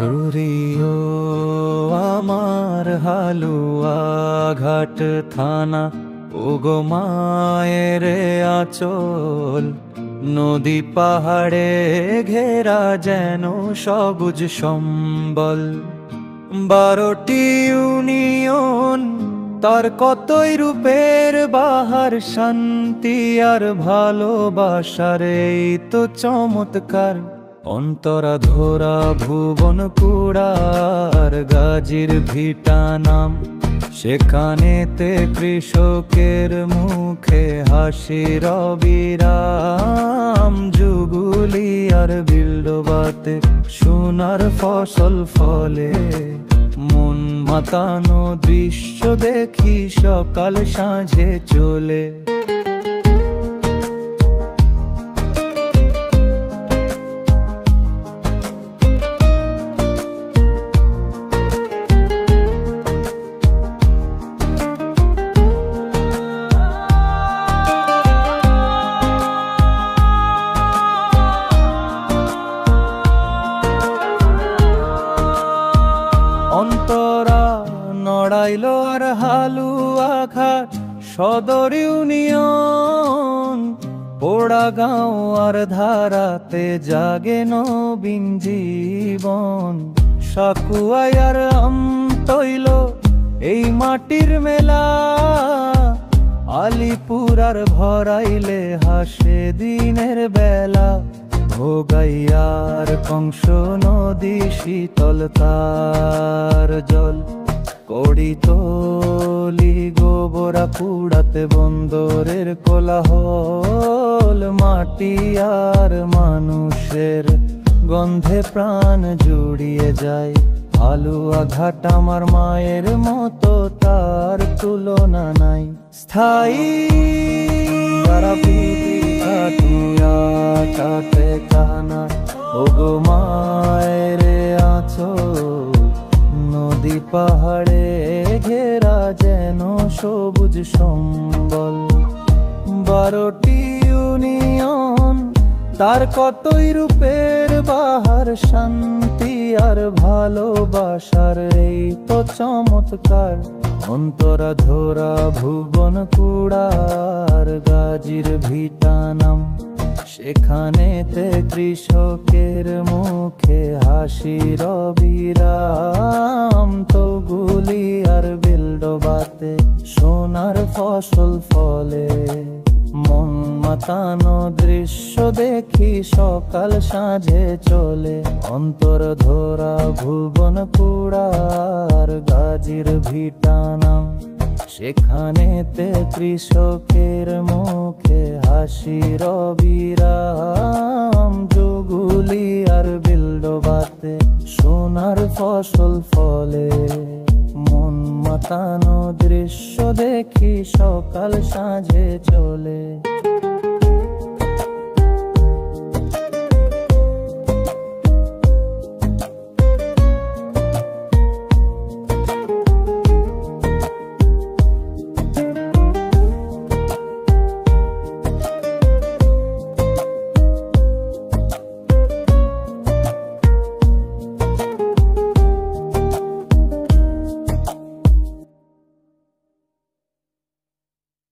সুরিও আমার হালুয়া ঘাট থানা, ওগো মায়ের আঁচল। নদী পাহাড়ে ঘেরা যেন সবুজ সম্বল। 12টি ইউনিয়ন, তার কতই রূপের বাহার। শান্তি আর ভালোবাসার এই তো চমৎকার। অন্তরা ধরা ভুবন কুড়ার গাজীর ভিটা নাম। সেখানেতে কৃষকের মুখে হাসির অবিরাম। যুগুলি আর বিল্ডবাতে সোনার ফসল ফলে। মন মাতানো দৃশ্য দেখি সকাল সাঁঝে চলে। অন্তরা নড়াইল আর হালুয়া ঘাট সদর ইউনিয়ন। পোড়া গাঁও আর ধারাতে জাগে নবীন জীবন। সাকুয়াই আর আমতৈল এই মাটির মেলা। আলিপুর আর ভরাইলে হাসে দিনের বেলা। ভোগাইয়ার কংস নদী শীতল তার জল। কড়িতলি গোবরা কুড়াতে বন্দরের কোলাহল। মাটি আর মানুষের গন্ধে প্রাণ জুড়িয়ে যায়। হালুয়া ঘাট আমার মায়ের মতো, তার তুলনা নাই। স্থায়ী কাটে কানা, ওগো মায়ের আঁচল। নদী পাহাড়ে ঘেরা যেন সবুজ সম্বল। 12টি ইউনিয়ন, তার কতই রূপের বাহার। শান্তি আর ভালোবাসার এই তো চমৎকার। অন্তরা ধরা ভুবন কুড়ার গাজীর ভিটা নাম। সেখানেতে কৃষকের মুখে হাসির অবিরাম। তো গুলি আর বিল্ডবাতে সোনার ফসল ফলে। মন মাতানো দৃশ্য দেখি সকাল সাঁঝে চলে। অন্তর ধরা ভুবন কুড়ার গাজীর ভিটা নাম। সেখানেতে কৃষকের মুখে হাসির অবিরাম। যুগুলি আর বিল্ডবাতে সোনার ফসল ফলে। মন মাতানো দৃশ্য দেখি সকাল সাঁঝে চলে।